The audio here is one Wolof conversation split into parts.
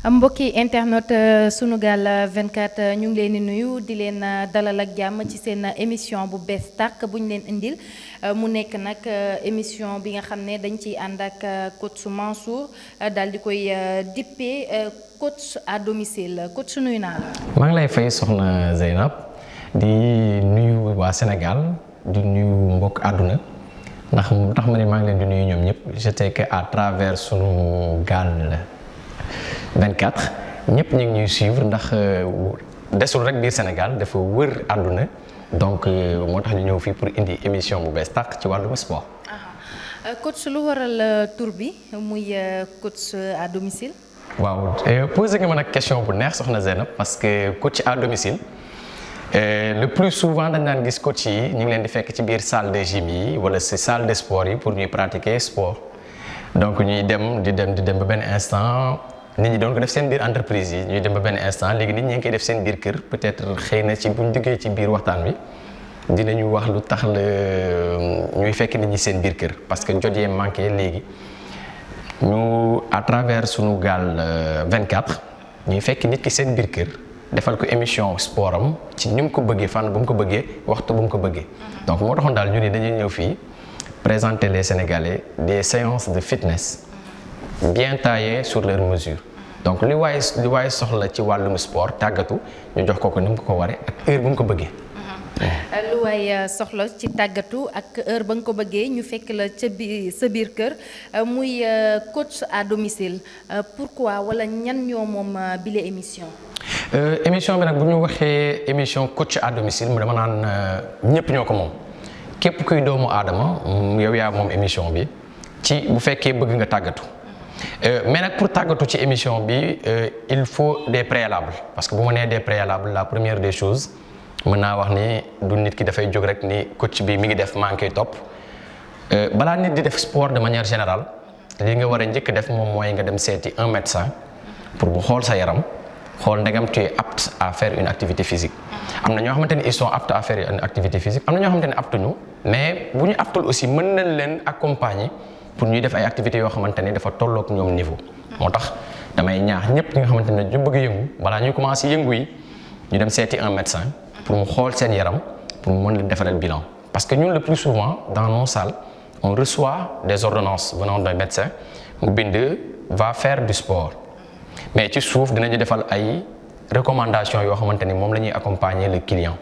mbokki internet Sunugal 24 ñu ngi leen di nuyu di leen dalal ak jàmm ci seen émission bu bees tàq bu ñu leen indil mu nekk nag émission bi nga xam ne dañ ciy ànd ak coach Mansour daal di koy dippee coach à domicile coach nuyu naa la. maa ngi lay fay soxna Zeynab di nuyu waa Sénégal di nuyu mbokk àdduna ndax tax ma ne maa ngi leen di nuyu ñoom ñëpp je sais que à travers Sunugal 24 ñëpp ñu ngi ñuy suivre ndax desul rek biir Sénégal dafa wër àdduna donc moo tax ñu ñëw fii pour indi émission bu bees tàq ci wàllum sport. coach lu waral tur bi muy coach à domicile. waaw posé nga ma nag question bu neex soxna Zeynab parce que coach à domicile le plus souvent dañ daan gis coach yi ñu ngi leen di fekk ci biir salle de gym yi wala ci salle de sport yi pour ñuy pratiquer sport donc ñuy dem ba benn instant. nit ñi doon ko def seen biir entreprise yi ñuy dem ba benn instant léegi nit ñi ngi koy def seen biir kër peut-être xëy na ci buñ duggee ci biir waxtaan bi dinañu wax lu tax la ñuy fekk nit ñi seen biir kër parce que jot yee manqué léegi ñu à travers Sunugal 24 ñuy fekk nit ki seen biir kër defal ko émission sport am ci ni mu ko bëggee fànn bu mu ko bëggee waxtu bu mu ko bëggee donc moo taxoon daal ñu ni dañuy ñëw fii présenter les Sénégalais des séances de fitness bien taillé sur leur mesure donc li waaye soxla ci wàllum sport tàggatu ñu jox ko ni mu ko waree ak heure bu mu ko bëggee. lu waaye soxla ci tàggatu ak heure ba nga ko bëggee ñu fekk la ca sa biir kër muy coach à domicile pourquoi wala ñan ñoo moom bile émission. émission bi nag bu ñu waxee émission coach à domicile mu dama naan ñëpp ñoo ko moom képp kuy doomu aadama yow yaa moom émission bi ci bu fekkee bëgg nga tàggatu. Mais nag pour tàggatu ci émission bi il faut des préalables parce que bu ma nee des préalables la première des choses mën naa wax ni du nit ki dafay jóg rek ni coach bi mi ngi def maa ngi koy topp balaa nit di def sport de manière générale li nga war a njëkk def moom mooy nga dem seeti un médecin pour mu xool sa yaram xool ndegam tu es apte à faire une activité physique. am na ñoo xamante ni ils sont aptes à faire une activité physique am na ñoo xamante ni aptuñu mais bu ñu aptul aussi mën nañ leen accompagner. pour ñuy def ay activités yoo xamante ne dafa tollook ñoom niveau moo tax damay ñaax ñëpp ñi nga xamante ne ñu bëgg yëngu balaa ñuy commencer yëngu yi ñu dem seeti un médecin pour mu xool seen yaram pour mu mën leen defaral bilan parce que ñun le plus souvent dans nos salles on reçoit des ordonnances venant d'un médecin mu bind va faire du sport mais ci suuf dinañu defal ay recommandations yoo xamante ni moom la ñuy accompagner le client.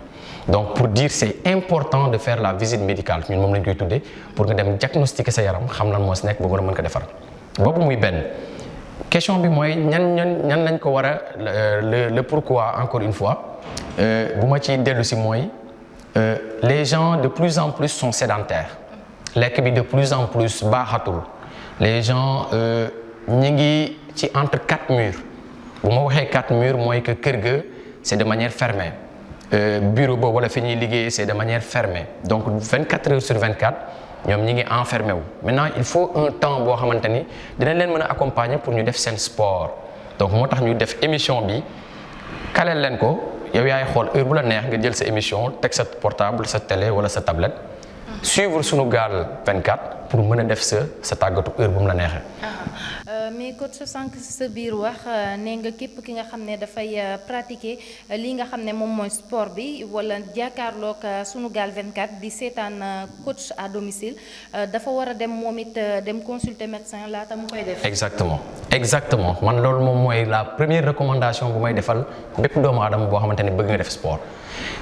donc pour dire c'est important de faire la visite médicale ñun moom lañ koy tuddee pour nga dem diagnostiquer sa yaram xam lan moo si nekk ba nga mën ko defar boobu muy benn question bi mooy ñan lañ ko war a le pourquoi encore une fois bu ma ci dellu si mooy les gens de plus en plus sont sédentaires lekk bi de plus en plus baaxatul les gens ñi ngi ci entre quatre murs bu ma waxee quatre murs mooy que kër ga c'est de manière fermée. bureau boobu wala fi ñuy liggéey c'est de manière fermée donc 24 heures sur 24 ñoom ñi ngi enfermé wu maintenant il faut un temps boo xamante ni dinañ leen mën a accompagner pour ñu def seen sport donc moo tax ñu def émission bi kaleel leen ko yow yaay xool heure bu la neex nga jël sa émission teg sa portable sa télé wala sa tablette suivre Sunugal 24 pour mën a def sa tàggatu heure bu mu la neexee. mais coach sànq sa biir wax nee nga képp ki nga xam ne dafay pratiquer li nga xam ne moom mooy sport bi wala jàkkaarloog Sunugal 24 di seetaan coach à domicile dafa war a dem moom it dem consulter médecin laata mu koy def. exactement man loolu moom mooy la première recommandation bu may defal bépp doomu aadama boo xamante ne bëgg nga def sport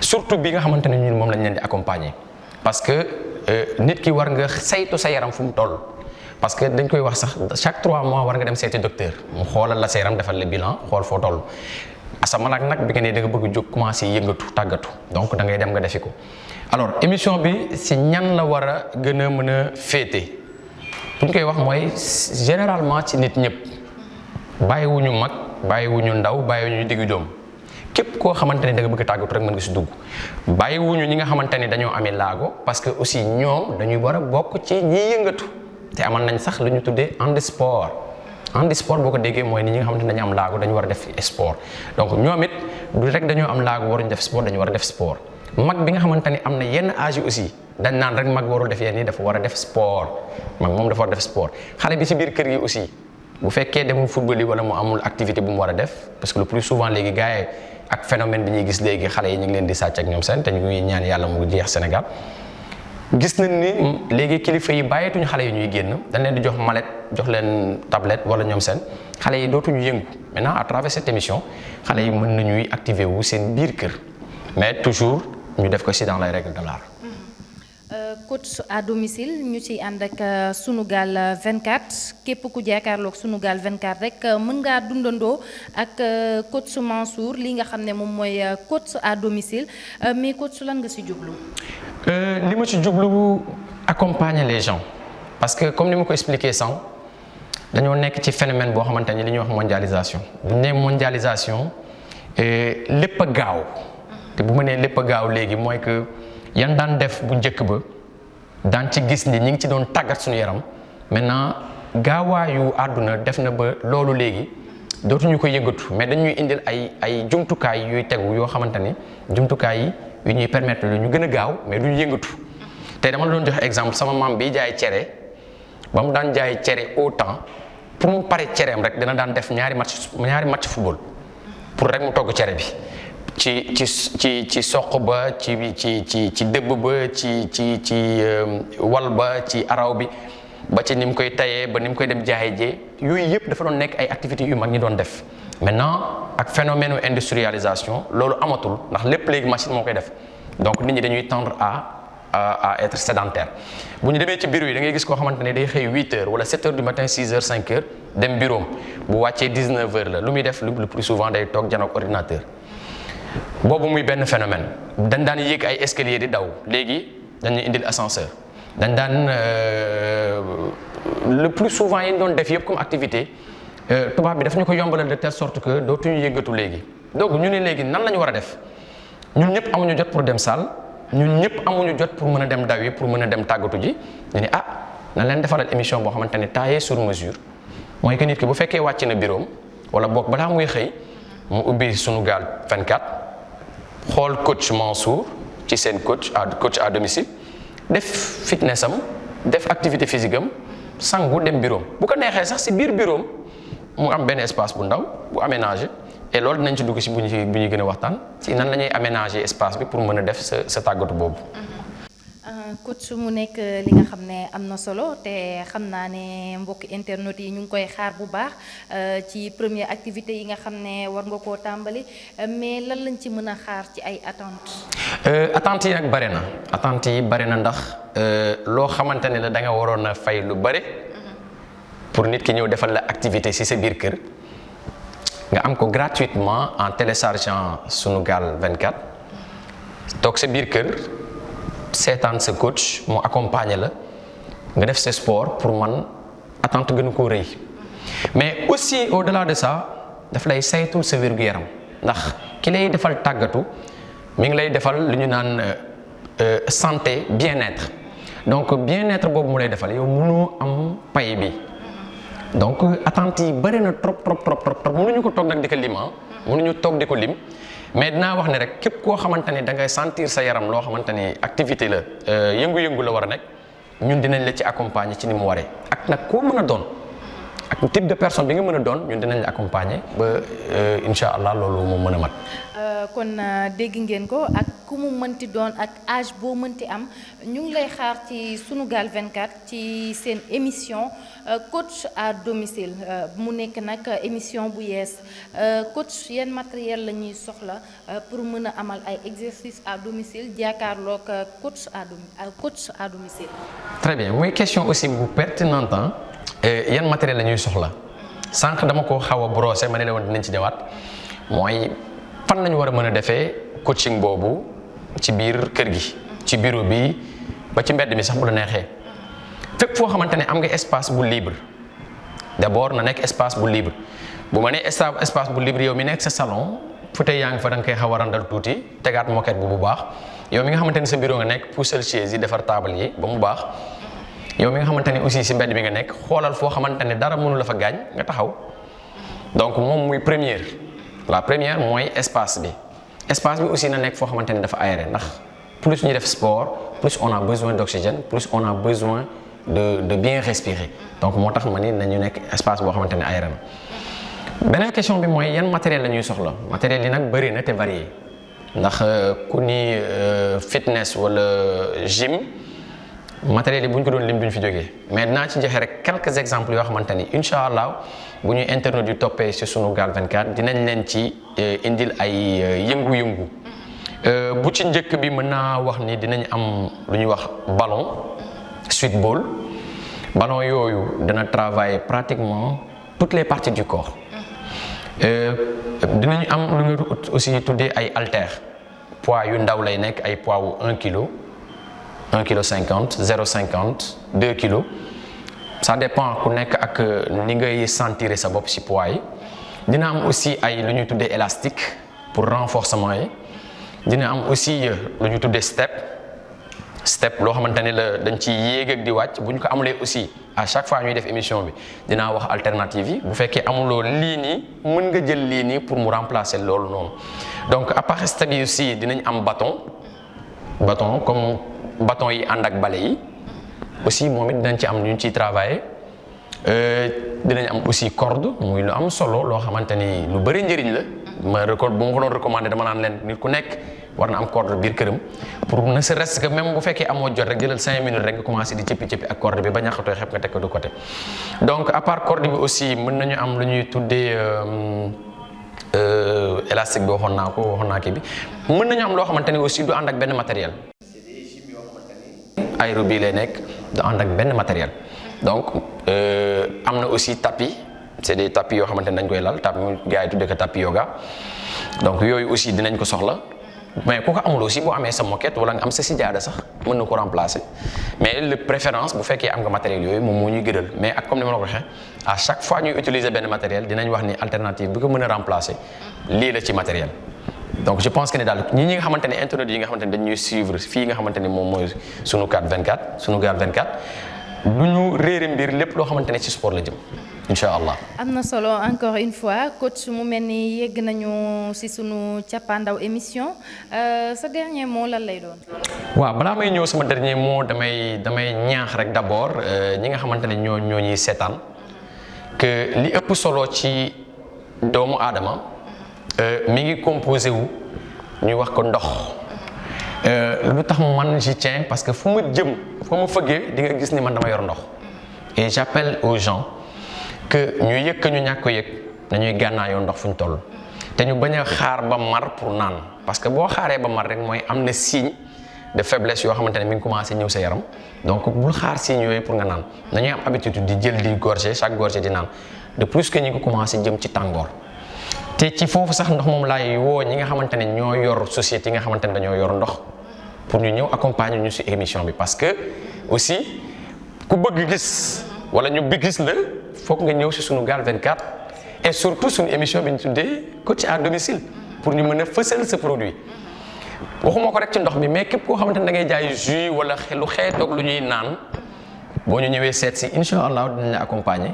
surtout bi nga xamante ne ñun moom lañ leen di accompagner parce que nit ki war nga saytu sa yaram fu mu toll. parce que dañ koy wax sax chaque 3 mois war nga dem seeti docteur mu xoolal la sa yaram defal le bilan xool foo toll asamalaak nag bi nga ne da nga bëgg jóg commencer yëngatu tàggatu donc da ngay dem nga defi ko alors émission bi si ñan la war a gën a mën a féete bu ñu koy wax mooy généralement ci nit ñëpp bàyyiwuñu mag bàyyiwuñu ndaw bàyyiwuñu diggu doom képp koo xamante ne da nga bëgg tàggatu rek mën nga si dugg bàyyiwuñu ñi nga xamante ne dañoo amee laago parce que aussi ñoom dañuy war a bokk ci ñi yëngatu. te amal nañ sax lu ñu tuddee handisport boo ko déggee mooy ni ñi nga xamante ne dañu am laago dañu war a def sport donc ñoom it du rek dañoo am laago waruñu def sport dañu war a def sport mag bi nga xamante ne am na yenn âge yi aussi dañ naan rek mag warul def yenn yi dafa war a def sport mag moom dafa war a def sport xale bi ci biir kër gi aussi bu fekkee demul football yi wala mu amul activité bu mu war a def parce que le plus souvent léegi gars yi ak phénomène bi ñuy gis léegi xale yi ñu ngi leen di sàcc ak ñoom seen te ñu ngi ñaan yàlla mu jeex Sénégal gis nañ ni léegi kilifa yi bàyyeetuñu xale yi ñuy génn dañ leen di jox mallette jox leen tablette wala ñoom seen xale yi dootuñu yëngu maintenant à travers cette émission xale yi mën nañuy activer wu seen biir kër mais toujours ñu def ko ci dans les règles de l'art. Coach à domicile ñu ci ànd ak Sunugal 24 képp ku jàkkaarloog Sunugal 24 rek mën ngaa dundandoo ak coach Mansour li nga xam ne moom mooy coach à domicile mais coach lan nga ci jublu. li ma ci jublu accompagner les gens parce que comme ni ma ko expliqué sànq dañoo nekk ci phénomène boo xamante ni li ñuy wax mondialisation bu ñu nee mondialisation lépp a gaaw te bu ma nee lépp a gaaw léegi mooy que yan daan def bu njëkk ba daan ci gis ni ñi ngi ci doon tàggat suñu yaram maintenant gaawaayu àdduna def na ba loolu léegi dootuñu ko yëngatu mais dañuy indil ay jumtukaay yuy tegu yoo xamante ni jumtukaay yi yu ñuy permettre ñu gën a gaaw mais duñu yëngatu tey dama la doon joxe exemple sama maam bi jaay cere ba mu daan jaay cere au temps pour mu pare cereem rek dina daan def ñaari match football pour rek mu togg cere bi ci soq ba ci dëbb ba ci wal ba ci araw bi ba ci ni mu koy tayee ba ni mu koy dem jaayee jee yooyu yëpp dafa doon nekk ay activités yu mag ñi doon def maintenant ak phénomène industrialisation loolu amatul ndax lépp léegi machine moo koy def donc nit ñi dañuy tendre à être sédentaire bu ñu demee ci bureau yi da ngay gis koo xamante ne day xëy 8 heures wala 7 heures du matin 6 heures 5 heures dem bureau bu wàccee 19 heures la lu muy def le plus souvent day toog janoog ordinateur boobu muy benn phénomène dañ daan yéeg ay escalier di daw léegi dañuy indil ascenseur dañ daan le plus souvent yi ñu doon def yëpp comme activité tubaab bi daf ñu ko yombalal de telle sorte que dootuñu yëngatu léegi donc ñu ne léegi nan la ñu war a def ñun ñëpp amuñu jot pour dem salle ñun ñëpp amuñu jot pour mën a dem dawi pour mën a dem tàggatu ji ñu ne na leen defaral émission boo xamante ne taillée sur mesure mooy que nit ki bu fekkee wàcc na bureau wala boog balaa muy xëy mu ubbi Sunugal 24 xool coach Mansour ci seen coach à domicile def fitness am def activité physique am sangu dem bureau bu ko neexee sax si biir bureau mu am benn espace bu ndaw bu aménagé et loolu dinañ ci dugg si bu ñuy gën a waxtaan ci nan la ñuy aménager espace bi pour mën a def sa tàggatu boobu. coach mu nekk li nga xam ne am na solo te xam naa ne mbokk internet yi ñu ngi koy xaar bu baax ci première activité yi nga xam ne war nga koo tàmbali mais lan lañ ci mën a xaar ci ay attentes. attentes yi nag bare na ndax loo xamante ne la da nga waroon a fay lu bare pour nit ki ñëw defal la activité ci sa biir kër nga am ko gratuitement en téléchargeant Sunugal 24 toog sa biir kër. seetaan sa coach mu accompagner la nga def sa sport pour man attente gën a koo rëy mais aussi au-delà de ça daf lay saytul sa wér-gu-yaram ndax ki lay defal tàggatu mi ngi lay defal lu ñu naan santé bien-être donc bien-être boobu mu lay defal yow mënoo am pay bi donc attente yi bëri na trop mënuñu ko toog nag di ko lim mënuñu toog di ko lim mais dinaa wax ne rek képp koo xamante ni da ngay sentir sa yaram loo xamante ni activité la yëngu-yëngu la war a nekk ñun dinañ la ci accompagner ci ni mu waree ak nag koo mën a doon ak type de personne bi nga mën a doon ñun dinañ la accompagner ba incha allah loolu moom mën a mat. kon dégg ngeen ko ak ku mu mënti doon ak âge boo mënti am ñu ngi lay xaar ci Sunugal 24 ci seen émission coach à domicile mu nekk nag émission bu yees coach yan matériel la ñuy soxla pour mën a amal ay exercices à domicile jàkkaarloog coach à domicile. très bien muy question aussi bu pertinente yan matériel la ñuy soxla sànq dama ko xaw a brosser ma ne la woon dinañ ci ñëwaat mooy. fan lañu war a mën a defee coaching boobu ci biir kër gi ci bureau bi ba ci mbedd mi sax bu la neexee fépp foo xamante ne am nga espace bu libre d'abord na nekk espace bu libre bu ma nee espace bu libre yow mi nekk sa salon fauteuil yaa ngi fa da nga koy xaw a randal tuuti tegaat moquette bu baax yow mi nga xamante ne sa bureau nga nekk puusal chaise yi defar table yi ba mu baax yow mi nga xamante ne aussi si mbedd mi nga nekk xoolal foo xamante ne dara mënu la fa gaañ nga taxaw donc moom muy première. La première mooy espace bi aussi na nekk foo xamante ni dafa aéré ndax plus ñu def sport plus on a besoin d'oxygène plus on a besoin de bien respirer donc moo tax ma ni nañu nekk espace boo xamante ne aéré na. beneen question bi mooy yan matériel la ñuy soxla matériel yi nag bëri na te varié ndax ku ni fitness wala gym matériel yi bu ñu ko doon lim duñ fi jógee mais dinaa ci joxe rek quelques exemples yoo xamante ni incha allah bu ñuy internet yu toppee ci Sunugal 24 dinañ leen ci indil ay yëngu-yëngu bu ci njëkk bi mën naa wax ni dinañ am lu ñuy wax ballon sweet ball ballon yooyu dana travailler pratiquement toutes les parties du corps dinañ am lu nga aussi tuddee ay haltères poids yu ndaw lay nekk ay poids wu 1 kilo 1 kilo 50 0,50 2 kilos ça dépend ku nekk ak ni ngay sentir sa bopp ci poids yi dina am aussi ay lu ñuy tuddee élastique pour renforcement yi dina am aussi lu ñuy tuddee step loo xamante ne la dañ ci yéeg ak di wàcc bu ñu ko amulee aussi à chaque fois ñuy def émission bi dinaa wax alternative yi bu fekkee amuloo lii nii mën nga jël lii nii pour mu remplacer loolu noonu donc à part step yi aussi dinañ am bâton comme bâton yi ànd ak bale yi aussi moom it dinañ ci am ñu ciy travailler dinañ am aussi corde muy lu am solo loo xamante ni lu bëri njëriñ la bu ma ko doon recommander dama naan leen nit ku nekk war na am corde biir këram pour ne serait-ce que même bu fekkee amoo jot rek jëlal 5 minutes rek nga commencé di cëppi ak corde bi ba ñaxatooy xep nga teg ko de côté donc à part corde bi aussi mën nañu am lu ñuy tuddee élastique bi waxoon naa kii bi mën nañu am loo xamante ni aussi du ànd ak benn matériel aérobie lay nekk du ànd ak benn matériel donc am na aussi tapis c'est des tapis yoo xamante ne dañ koy lal tapis mu gars yi tuddee ko tapis yoga donc yooyu aussi dinañ ko soxla mais ku ko amul aussi boo amee sa moquette wala nga am sa sijaada sax mën na ko remplacer mais le préférence bu fekkee am nga matériel yooyu moom moo ñuy gënal mais ak comme ni ma la ko waxee à chaque fois ñuy utiliser benn matériel dinañ wax ni alternative bi ko mën a remplacer lii la ci matériel donc je pense que ne daal ñi nga xamante ne internet yi nga xamante ne dañuy suivre fii nga xamante ne moom mooy Sunugal 24 du ñu réere mbir lépp loo xamante ne ci sport la jëm incha allah. am na solo encore une fois coach mu mel ni yegg nañu ci sunu cappaandaw émission sa dernier mot lan lay doon. waaw balaa may ñëw sama dernier mot damay ñaax rek d'abord ñi nga xamante ne ñoo ñuy seetaan que li ëpp solo ci doomu aadama mi ngi composé wu ñu wax ko ndox. lu tax man j'y tiens parce que fu ma jëm fu ma fëggee di nga gis ni man dama yor ndox et j'appelle aux gens que ñu yëg que ñu ñàkk ko yëg nañuy gànnaayoo ndox fu ñu toll te ñu bañ a xaar ba mar pour naan parce que boo xaaree ba mar rek mooy am na signe de faiblesse yoo xamante ne mi ngi commencé ñëw sa yaram donc bul xaar signe yooyu pour nga naan nañuy am habitude di jël di gorger chaque gorgée di naan de plus que ñi ngi commencé jëm ci tàngoor te ci foofu sax ndox moom laay woo ñi nga xamante ne ñoo yor société yi nga xamante ne dañoo yor ndox pour ñu ñëw accompagner ñu ci émission bi parce que aussi ku bëgg gis wala ñu bëgg gis la foog nga ñëw ci Sunugal 24 et surtout suñu émission bi ñu tuddee coach à domicile pour ñu mën a fësal sa produit waxuma ko rek ci ndox mi mais képp koo xamante ne da ngay jaay jus wala lu xeetoog lu ñuy naan boo ñu ñëwee seet si incha allah dinañ la accompagner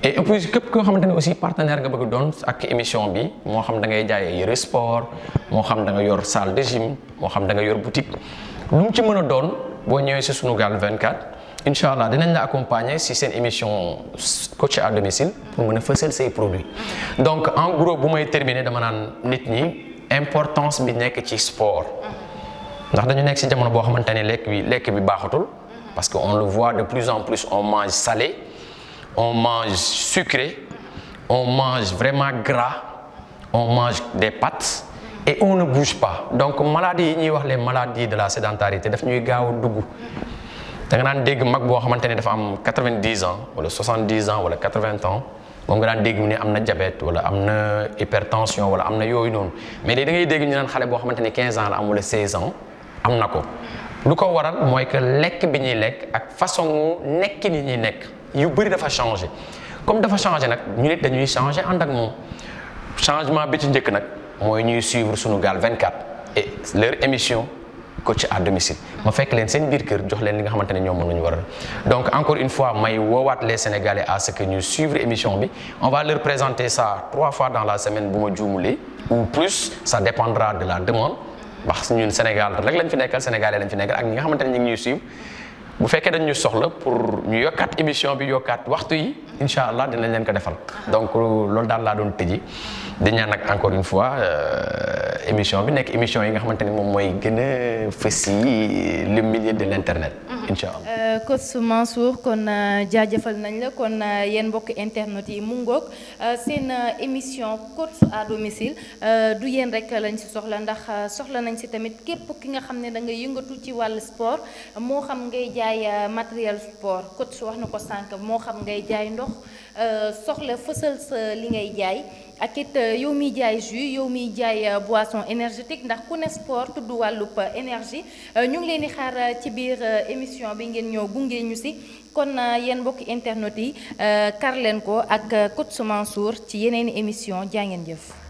et puis képp koo xamante ne aussi partenaire nga bëgg doon ak émission bi moo xam da ngay jaay yëre sport moo xam da nga yor salle de gym moo xam da nga yor boutique lu mu ci mën a doon boo ñëwee si Sunugal 24 incha allah dinañ la accompagner si seen émission coach à domicile pour mën a fësal say produits donc en gros bu may terminer dama naan nit ñi importance bi nekk ci sport ndax dañu nekk si jamono boo xamante ne lekk bi baaxatul parce que on le voit de plus en plus on mange salé on mange sucré on mange vraiment gras on mange des pâtes et on ne bouge pas donc maladies yi ñuy wax les maladies de la sédentarité daf ñuy gaaw a dugg da nga daan dégg mag boo xamante ne dafa am 90 ans wala 70 ans wala 80 ans moom nga daan dégg mu ne am na diabète wala am na hypertension wala am na yooyu noonu mais léegi da ngay dégg ñu naan xale boo xamante ne 15 ans la am wala 16 ans am na ko lu ko waral mooy que lekk bi ñuy lekk ak façon nekki ni ñuy nekk yu bëri dafa changé comme dafa changé nag ñu nit dañuy changé ànd ak moom changement bi ci njëkk nag mooy ñuy suivre Sunugal 24 et leur émission coach à domicile ma fekk leen seen biir kër jox leen li nga xamante ne ñoom mën nañu war a donc encore une fois may woowaat les Sénégalais à ce que ñu suivre émission bi on va leur présenter ça 3 fois dans la semaine bu ma juumulee ou plus ça dépendra de la demande ndax ñun Sénégal rek lañ fi nekkal Sénégalais lañ fi nekkal ak ñi nga xamante ne ñu ngi ñuy suivre bu fekkee dañ ñu soxla pour ñu yokkaat émission bi yokkaat waxtu yi incha allah dinañ leen ko defal. donc loolu daal laa doon tëji di ñaan nag encore une fois émission bi nekk émission yi nga xamante ni moom mooy gën a fës yi le milieu de l'internet. incha allah Coach Mansour kon jaajëfal nañ la kon yéen mbokk internet yi mu ngoog seen émission coach à domicile du yéen rek lañ si soxla ndax soxla nañ si tamit képp ki nga xam ne da nga yëngatu ci wàllu sport moo xam ngay jaay matériel sport coach wax na ko sànq moo xam ngay jaay ndox soxla fësal sa li ngay jaay ak it yow miy jaay jus yow miy jaay boisson énergétique ndax ku ne sport tudd wàllub énergie ñu ngi leen di xaar ci biir émission bi ngeen ñëw gunge ñu si kon yéen mbokki internet yi kar leen ko ak coach Mansour ci yeneen émission jaa ngeen jëf